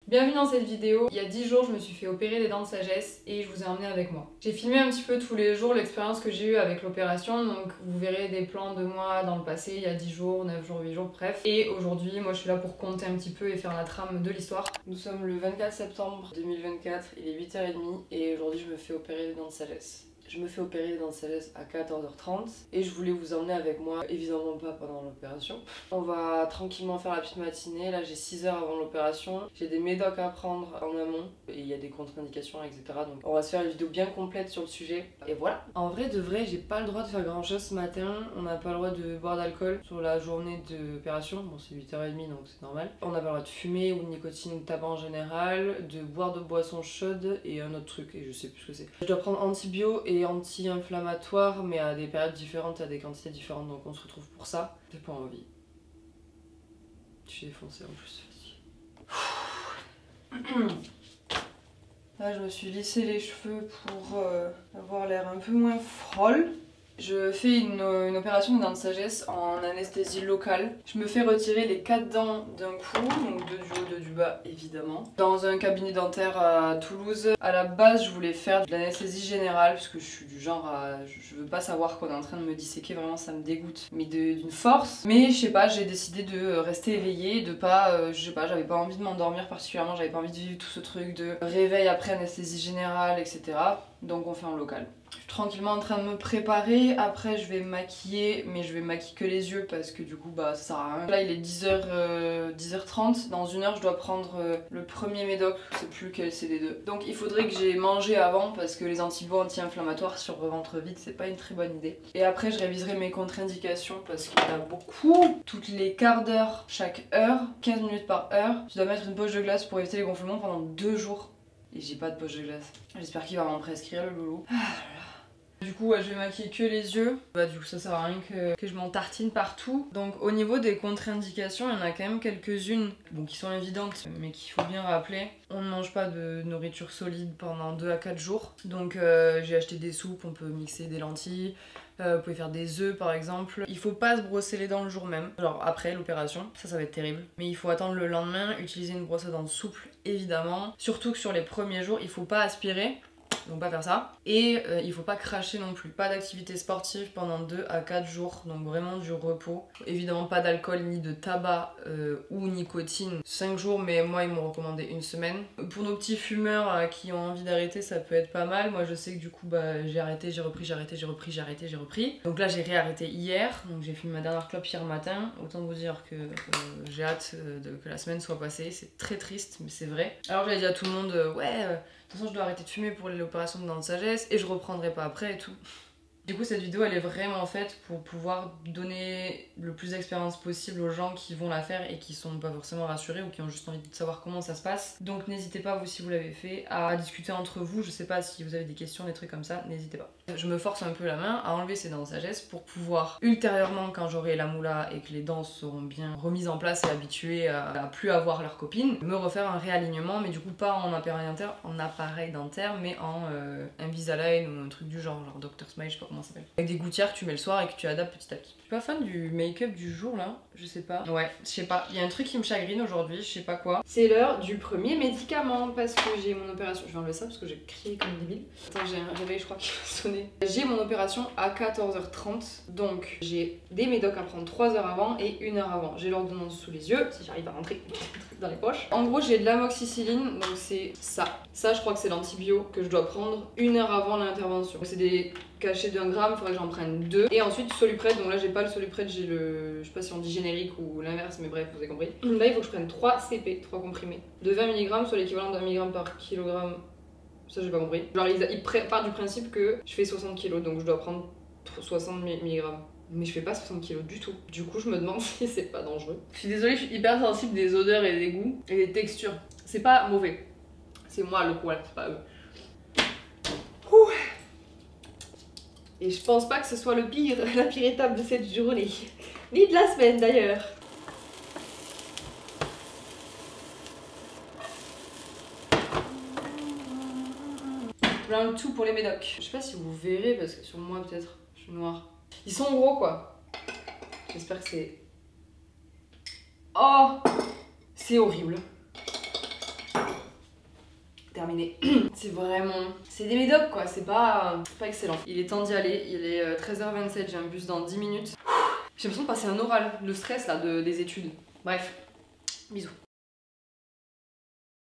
Bienvenue dans cette vidéo. Il y a 10 jours, je me suis fait opérer des dents de sagesse et je vous ai emmené avec moi. J'ai filmé un petit peu tous les jours l'expérience que j'ai eue avec l'opération, donc vous verrez des plans de moi dans le passé, il y a 10 jours, 9 jours, 8 jours, bref. Et aujourd'hui, moi je suis là pour compter un petit peu et faire la trame de l'histoire. Nous sommes le 24 septembre 2024, il est 8h30 et aujourd'hui je me fais opérer des dents de sagesse. Je me fais opérer les dents de sagesse à 14h30 et je voulais vous emmener avec moi, évidemment pas pendant l'opération. On va tranquillement faire la petite matinée, là j'ai 6 heures avant l'opération, j'ai des médocs à prendre en amont et il y a des contre-indications etc. Donc on va se faire une vidéo bien complète sur le sujet et voilà. En vrai de vrai, j'ai pas le droit de faire grand chose ce matin, on n'a pas le droit de boire d'alcool sur la journée d'opération, bon c'est 8h30 donc c'est normal. On n'a pas le droit de fumer ou de nicotine ou de tabac en général, de boire de boissons chaudes et un autre truc et je sais plus ce que c'est. Je dois prendre antibio et anti-inflammatoire mais à des périodes différentes, à des quantités différentes, donc on se retrouve pour ça. J'ai pas envie. Je suis défoncée en plus. Là je me suis lissé les cheveux pour avoir l'air un peu moins frôle. Je fais une opération de dents de sagesse en anesthésie locale. Je me fais retirer les 4 dents d'un coup, donc 2 du haut, 2 du bas évidemment, dans un cabinet dentaire à Toulouse. À la base je voulais faire de l'anesthésie générale parce que je suis du genre à... je veux pas savoir qu'on est en train de me disséquer, vraiment ça me dégoûte, mais d'une force. Mais je sais pas, j'ai décidé de rester éveillée, de pas... je sais pas, j'avais pas envie de m'endormir particulièrement, j'avais pas envie de vivre tout ce truc de réveil après anesthésie générale, etc. Donc on fait en local. Je suis tranquillement en train de me préparer, après je vais me maquiller, mais je vais maquiller que les yeux parce que du coup bah ça sert à rien. Là il est 10h30, dans 1 heure je dois prendre le premier médoc, je sais plus lequel c'est des deux. Donc il faudrait que j'ai mangé avant parce que les antibiotiques anti-inflammatoires sur ventre vide c'est pas une très bonne idée. Et après je réviserai mes contre-indications parce qu'il y en a beaucoup. Toutes les quarts d'heure, chaque heure, 15 minutes par heure, je dois mettre une poche de glace pour éviter les gonflements pendant 2 jours. Et j'ai pas de poche de glace. J'espère qu'il va m'en prescrire le loulou. Du coup ouais, je vais maquiller que les yeux. Bah du coup ça sert à rien que je m'en tartine partout. Donc au niveau des contre-indications, il y en a quand même quelques-unes bon, qui sont évidentes mais qu'il faut bien rappeler. On ne mange pas de nourriture solide pendant 2 à 4 jours. Donc j'ai acheté des soupes, on peut mixer des lentilles. Vous pouvez faire des œufs par exemple. Il faut pas se brosser les dents le jour même, genre après l'opération, ça va être terrible. Mais il faut attendre le lendemain, utiliser une brosse à dents souple évidemment. Surtout que sur les premiers jours, il faut pas aspirer. Donc pas faire ça. Et il faut pas cracher non plus. Pas d'activité sportive pendant 2 à 4 jours. Donc vraiment du repos. Évidemment pas d'alcool ni de tabac ou nicotine 5 jours, mais moi ils m'ont recommandé 1 semaine. Pour nos petits fumeurs qui ont envie d'arrêter, ça peut être pas mal. Moi je sais que du coup bah, j'ai arrêté, j'ai repris, j'ai arrêté, j'ai repris, j'ai arrêté, j'ai repris. Donc là j'ai réarrêté hier. Donc j'ai fumé ma dernière clope hier matin. Autant vous dire que j'ai hâte que la semaine soit passée. C'est très triste mais c'est vrai. Alors j'avais dit à tout le monde ouais... de toute façon je dois arrêter de fumer pour l'opération de dents de sagesse et je reprendrai pas après et tout. Du coup cette vidéo elle est vraiment faite pour pouvoir donner le plus d'expérience possible aux gens qui vont la faire et qui sont pas forcément rassurés ou qui ont juste envie de savoir comment ça se passe. Donc n'hésitez pas vous si vous l'avez fait à discuter entre vous, je sais pas si vous avez des questions, des trucs comme ça, n'hésitez pas. Je me force un peu la main à enlever ces dents de sagesse pour pouvoir ultérieurement quand j'aurai la moula et que les dents seront bien remises en place et habituées à plus avoir leurs copines, me refaire un réalignement mais du coup pas en appareil dentaire mais en Invisalign ou un truc du genre Dr Smile, je sais pas comment ça s'appelle. Avec des gouttières que tu mets le soir et que tu adaptes petit à petit. Je suis pas fan du make-up du jour là, je sais pas. Ouais, je sais pas, il y a un truc qui me chagrine aujourd'hui, je sais pas quoi. C'est l'heure du premier médicament parce que j'ai mon opération. Je vais enlever ça parce que j'ai crié comme une débile. Attends, j'ai un réveil je crois qui va sonner. J'ai mon opération à 14h30, donc j'ai des médocs à prendre 3 heures avant et 1 heure avant. J'ai l'ordonnance sous les yeux, si j'arrive à rentrer dans les poches. En gros j'ai de l'amoxicilline, donc c'est ça. Ça je crois que c'est l'antibio que je dois prendre 1 heure avant l'intervention. C'est des cachets d'1 gramme, il faudrait que j'en prenne 2. Et ensuite Solupred, donc là j'ai pas le Solupred, j'ai le... je sais pas si on dit générique ou l'inverse, mais bref, vous avez compris. Là il faut que je prenne 3 CP, 3 comprimés, de 20 mg, soit l'équivalent d'1 mg par kilogramme. Ça j'ai pas compris. Genre ils partent du principe que je fais 60 kg, donc je dois prendre 60 mg. Mais je fais pas 60 kg du tout. Du coup je me demande si c'est pas dangereux. Je suis désolée, je suis hyper sensible des odeurs et des goûts et des textures. C'est pas mauvais. C'est moi le poil, c'est pas eux. Ouh. Et je pense pas que ce soit la pire étape de cette journée. Ni de la semaine d'ailleurs. Round 2 pour les médocs. Je sais pas si vous verrez parce que sur moi peut-être, je suis noire. Ils sont gros quoi. J'espère que c'est... Oh, c'est horrible. terminé. C'est vraiment... C'est des médocs quoi, c'est pas excellent. Il est temps d'y aller, il est 13h27, j'ai un bus dans 10 minutes. J'ai l'impression de passer un oral, le stress là des études. Bref, bisous.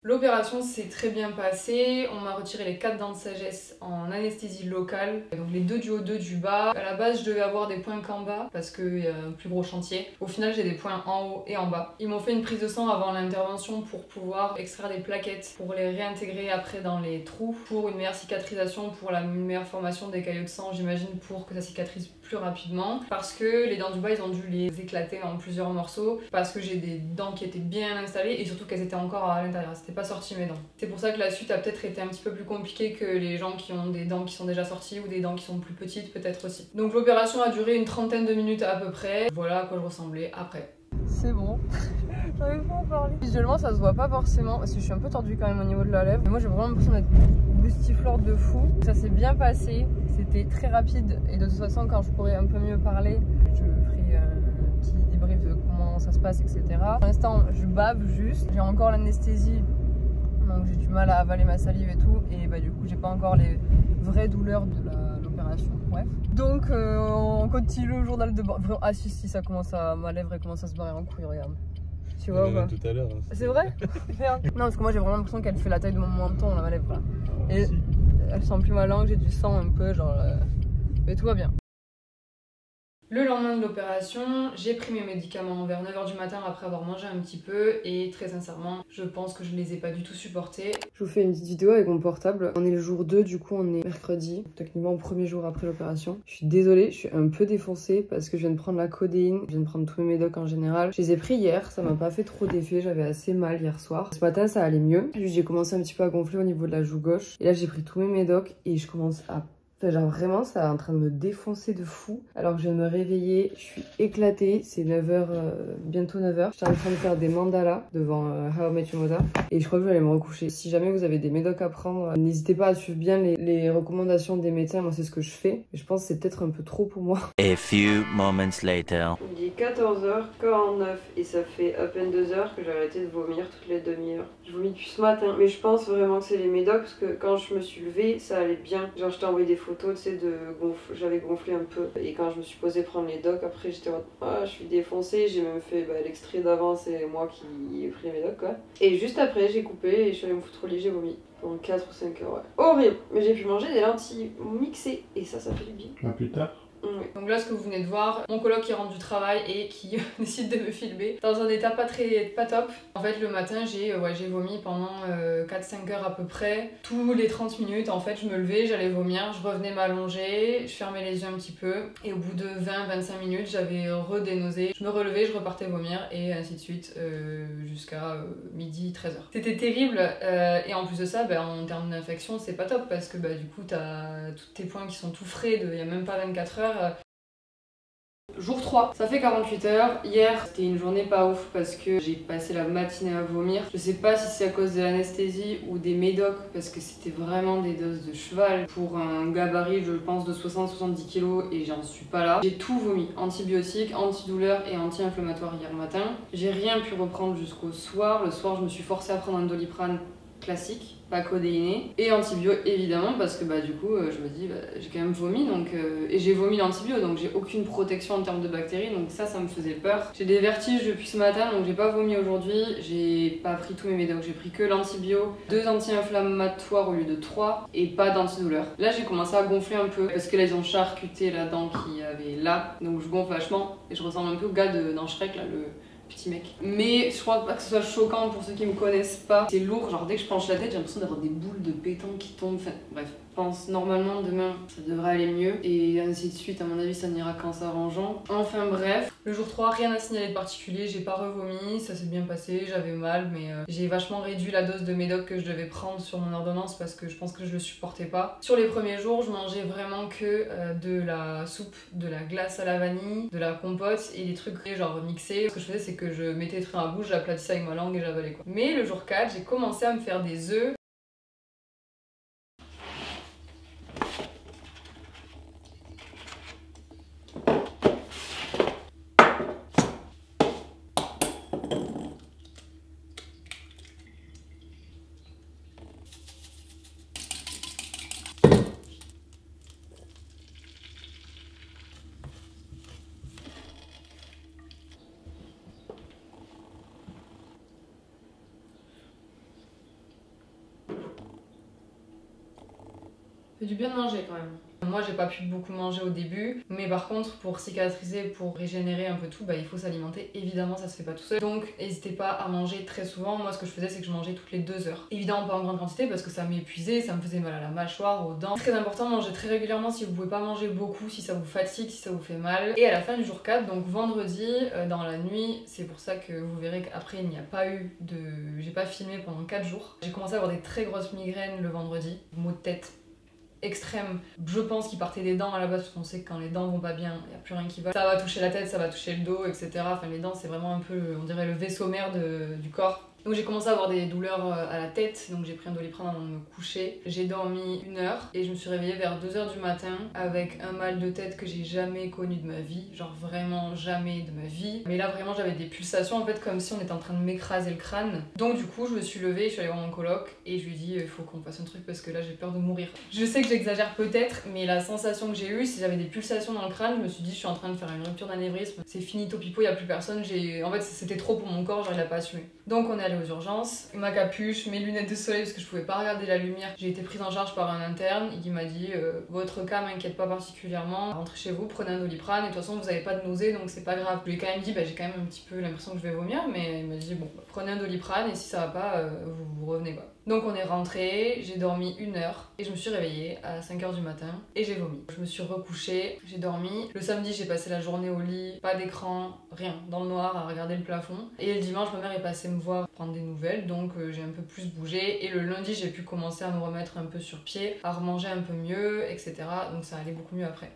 L'opération s'est très bien passée, on m'a retiré les 4 dents de sagesse en anesthésie locale, donc les 2 du haut, 2 du bas. À la base je devais avoir des points qu'en bas parce qu'il y a un plus gros chantier. Au final j'ai des points en haut et en bas. Ils m'ont fait une prise de sang avant l'intervention pour pouvoir extraire des plaquettes, pour les réintégrer après dans les trous, pour une meilleure cicatrisation, pour la meilleure formation des caillots de sang j'imagine, pour que ça cicatrise plus rapidement. Parce que les dents du bas ils ont dû les éclater en plusieurs morceaux, parce que j'ai des dents qui étaient bien installées et surtout qu'elles étaient encore à l'intérieur. Pas sorti mes dents. C'est pour ça que la suite a peut-être été un petit peu plus compliquée que les gens qui ont des dents qui sont déjà sorties ou des dents qui sont plus petites peut-être aussi. Donc l'opération a duré une trentaine de minutes à peu près. Voilà à quoi je ressemblais après. C'est bon. J'arrive pas à parler. Visuellement ça se voit pas forcément parce que je suis un peu tordue quand même au niveau de la lèvre. Mais moi j'ai vraiment l'impression d'être bustiflore de fou. Ça s'est bien passé. C'était très rapide et de toute façon quand je pourrai un peu mieux parler, je ferai un petit débrief de comment ça se passe etc. Pour l'instant je bave juste. J'ai encore l'anesthésie. Donc j'ai du mal à avaler ma salive et tout et bah du coup j'ai pas encore les vraies douleurs de l'opération, bref. Donc on continue le journal de bord. Ah si ça commence à... ma lèvre elle commence à se barrer en couille, regarde. Tu vois ou pas? Tout à l'heure. Hein, c'est vrai? Merde. Non parce que moi j'ai vraiment l'impression qu'elle fait la taille de mon menton là, ma lèvre là. Et elle sent plus ma langue, j'ai du sang un peu genre... Mais tout va bien. Le lendemain de l'opération, j'ai pris mes médicaments vers 9h du matin après avoir mangé un petit peu et très sincèrement, je pense que je ne les ai pas du tout supportés. Je vous fais une petite vidéo avec mon portable. On est le jour 2, du coup on est mercredi, techniquement au premier jour après l'opération. Je suis désolée, je suis un peu défoncée parce que je viens de prendre la codéine, je viens de prendre tous mes médocs en général. Je les ai pris hier, ça m'a pas fait trop d'effet, j'avais assez mal hier soir. Ce matin ça allait mieux, juste j'ai commencé un petit peu à gonfler au niveau de la joue gauche. Et là j'ai pris tous mes médocs et je commence à... Genre vraiment ça est en train de me défoncer de fou alors que je viens de me réveiller, je suis éclatée, c'est 9h, bientôt 9h. Je suis en train de faire des mandalas devant How I Met Your Mother et je crois que je vais aller me recoucher. Si jamais vous avez des médocs à prendre, n'hésitez pas à suivre bien les recommandations des médecins, moi c'est ce que je fais. Et je pense que c'est peut-être un peu trop pour moi. A few moments later. Il est 14h49 et ça fait à peine 2 heures que j'ai arrêté de vomir toutes les demi-heures. Je vomis depuis ce matin mais je pense vraiment que c'est les médocs parce que quand je me suis levée ça allait bien. Genre je t'ai envoyé des photos tu sais j'avais gonflé un peu et quand je me suis posée prendre les docs après j'étais en mode je suis défoncée, j'ai même fait l'extrait d'avant, c'est moi qui ai pris les médocs quoi. Et juste après j'ai coupé et je suis allée me foutre au lit, j'ai vomi pendant 4 ou 5 heures, ouais. Horrible, mais j'ai pu manger des lentilles mixées et ça fait du bien. Plus tard. Oui. Donc là ce que vous venez de voir, mon coloc qui rentre du travail et qui décide de me filmer dans un état pas top. En fait le matin j'ai vomi pendant 4-5 heures à peu près. Tous les 30 minutes en fait je me levais, j'allais vomir, je revenais m'allonger, je fermais les yeux un petit peu et au bout de 20-25 minutes j'avais redénausé. Je me relevais, je repartais vomir et ainsi de suite jusqu'à midi 13h. C'était terrible et en plus de ça en termes d'infection c'est pas top parce que du coup t'as tous tes points qui sont tout frais il y a même pas 24 heures. Jour 3, ça fait 48 heures. Hier, c'était une journée pas ouf parce que j'ai passé la matinée à vomir. Je sais pas si c'est à cause de l'anesthésie ou des médocs parce que c'était vraiment des doses de cheval pour un gabarit, je pense, de 60-70 kg et j'en suis pas là. J'ai tout vomi, antibiotiques, antidouleurs et anti-inflammatoires hier matin. J'ai rien pu reprendre jusqu'au soir. Le soir, je me suis forcée à prendre un Doliprane classique, pas codéiné, et antibio évidemment parce que du coup je me dis j'ai quand même vomi donc et j'ai vomi l'antibio donc j'ai aucune protection en termes de bactéries donc ça me faisait peur. J'ai des vertiges depuis ce matin donc j'ai pas vomi aujourd'hui, j'ai pas pris tous mes médocs, j'ai pris que l'antibio, 2 anti-inflammatoires au lieu de 3 et pas d'antidouleur. Là j'ai commencé à gonfler un peu parce que là ils ont charcuté la dent qu'il y avait là donc je gonfle vachement et je ressemble un peu au gars dans Shrek là, le petit mec. Mais je crois pas que ce soit choquant pour ceux qui me connaissent pas. C'est lourd, genre dès que je penche la tête, j'ai l'impression d'avoir des boules de pétanque qui tombent. Enfin, bref. Je pense normalement demain ça devrait aller mieux et ainsi de suite, à mon avis ça n'ira qu'en s'arrangeant. Enfin bref, le jour 3, rien à signaler de particulier, j'ai pas revomi, ça s'est bien passé, j'avais mal mais j'ai vachement réduit la dose de médoc que je devais prendre sur mon ordonnance parce que je pense que je le supportais pas. Sur les premiers jours, je mangeais vraiment que de la soupe, de la glace à la vanille, de la compote et des trucs genre mixés. Ce que je faisais c'est que je mettais les trucs dans la bouche, j'aplatissais avec ma langue et j'avalais quoi. Mais le jour 4, j'ai commencé à me faire des œufs. fait du bien de manger quand même. Moi j'ai pas pu beaucoup manger au début, mais par contre pour cicatriser, pour régénérer un peu tout, il faut s'alimenter, évidemment ça se fait pas tout seul. Donc n'hésitez pas à manger très souvent. Moi ce que je faisais c'est que je mangeais toutes les 2 heures. Évidemment pas en grande quantité parce que ça m'épuisait, ça me faisait mal à la mâchoire, aux dents. Très important, manger très régulièrement si vous pouvez pas manger beaucoup, si ça vous fatigue, si ça vous fait mal. Et à la fin du jour 4, donc vendredi, dans la nuit, c'est pour ça que vous verrez qu'après il n'y a pas eu de... J'ai pas filmé pendant 4 jours. J'ai commencé à avoir des très grosses migraines le vendredi, maux de tête extrême. Je pense qu'il partait des dents à la base parce qu'on sait que quand les dents vont pas bien, il n'y a plus rien qui va. Ça va toucher la tête, ça va toucher le dos, etc. Enfin les dents c'est vraiment un peu, on dirait le vaisseau mère du corps. Donc j'ai commencé à avoir des douleurs à la tête, donc j'ai pris un Doliprane avant de me coucher. J'ai dormi 1 heure et je me suis réveillée vers 2 heures du matin avec un mal de tête que j'ai jamais connu de ma vie, genre vraiment jamais de ma vie. Mais là vraiment j'avais des pulsations en fait comme si on était en train de m'écraser le crâne. Donc du coup je me suis levée, je suis allée voir mon coloc et je lui ai dit il faut qu'on fasse un truc parce que là j'ai peur de mourir. Je sais que j'exagère peut-être, mais la sensation que j'ai eue, si j'avais des pulsations dans le crâne, je me suis dit je suis en train de faire une rupture d'anévrisme, c'est finito pipo, il y a plus personne. En fait c'était trop pour mon corps, j'aurais pas assumé. Donc on est allé aux urgences, ma capuche, mes lunettes de soleil parce que je pouvais pas regarder la lumière. J'ai été prise en charge par un interne qui m'a dit votre cas m'inquiète pas particulièrement, rentrez chez vous, prenez un Doliprane et de toute façon vous avez pas de nausée donc c'est pas grave. Je lui ai quand même dit j'ai quand même un petit peu l'impression que je vais vomir, mais il m'a dit bon prenez un Doliprane et si ça va pas vous revenez quoi. Donc on est rentré, j'ai dormi 1 heure et je me suis réveillée à 5h du matin et j'ai vomi. Je me suis recouchée, j'ai dormi. Le samedi j'ai passé la journée au lit, pas d'écran, rien, dans le noir à regarder le plafond. Et le dimanche ma mère est passée me voir prendre des nouvelles donc j'ai un peu plus bougé. Et le lundi j'ai pu commencer à me remettre un peu sur pied, à remanger un peu mieux, etc. Donc ça allait beaucoup mieux après.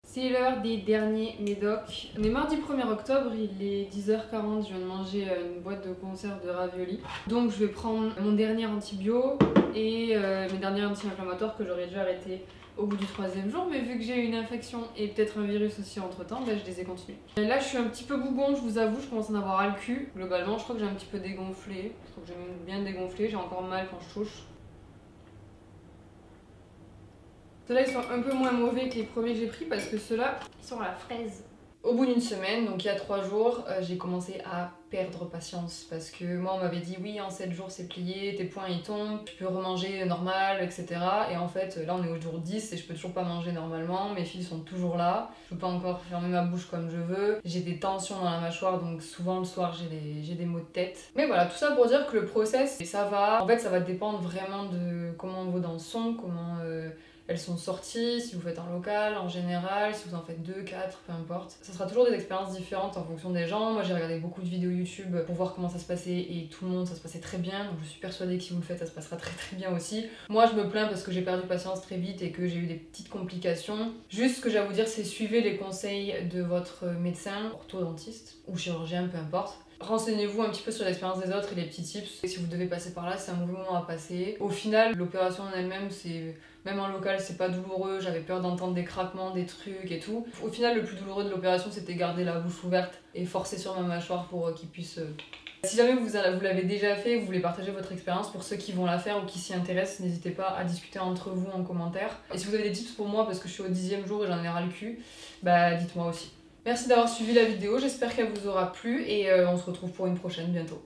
C'est l'heure des derniers médocs. On est mardi 1er octobre, il est 10h40, je viens de manger une boîte de conserve de raviolis. Donc je vais prendre mon dernier antibio et mes derniers anti-inflammatoires que j'aurais dû arrêter au bout du 3e jour, mais vu que j'ai eu une infection et peut-être un virus aussi entre temps, je les ai continués. Là je suis un petit peu bougon, je vous avoue, je commence à en avoir ras le cul. Globalement je crois que j'ai un petit peu dégonflé, je trouve que j'ai bien dégonflé, j'ai encore mal quand je touche. Ceux-là ils sont un peu moins mauvais que les premiers que j'ai pris parce que ceux-là ils sont à la fraise. Au bout d'une semaine, donc il y a 3 jours, j'ai commencé à perdre patience parce que moi on m'avait dit oui en 7 jours c'est plié, tes poings ils tombent, tu peux remanger normal, etc. Et en fait là on est au jour 10 et je peux toujours pas manger normalement, mes fils sont toujours là, je peux pas encore fermer ma bouche comme je veux, j'ai des tensions dans la mâchoire donc souvent le soir j'ai des maux de tête. Mais voilà, tout ça pour dire que le process ça va, en fait ça va dépendre vraiment de comment vos dents sont, comment elles sont sorties, si vous faites en local, en général, si vous en faites 2, 4, peu importe. Ça sera toujours des expériences différentes en fonction des gens. Moi j'ai regardé beaucoup de vidéos YouTube pour voir comment ça se passait et tout le monde ça se passait très bien. Donc je suis persuadée que si vous le faites ça se passera très très bien aussi. Moi je me plains parce que j'ai perdu patience très vite et que j'ai eu des petites complications. Juste ce que j'ai à vous dire c'est suivez les conseils de votre médecin, orthodontiste ou chirurgien, peu importe. Renseignez-vous un petit peu sur l'expérience des autres et les petits tips. Et si vous devez passer par là, c'est un mauvais moment à passer. Au final, l'opération en elle-même, même en local, c'est pas douloureux. J'avais peur d'entendre des craquements, des trucs et tout. Au final, le plus douloureux de l'opération, c'était garder la bouche ouverte et forcer sur ma mâchoire pour qu'il puisse... Si jamais vous l'avez déjà fait, vous voulez partager votre expérience pour ceux qui vont la faire ou qui s'y intéressent, n'hésitez pas à discuter entre vous en commentaire. Et si vous avez des tips pour moi, parce que je suis au 10e jour et j'en ai ras le cul, dites-moi aussi. Merci d'avoir suivi la vidéo, j'espère qu'elle vous aura plu et on se retrouve pour une prochaine bientôt.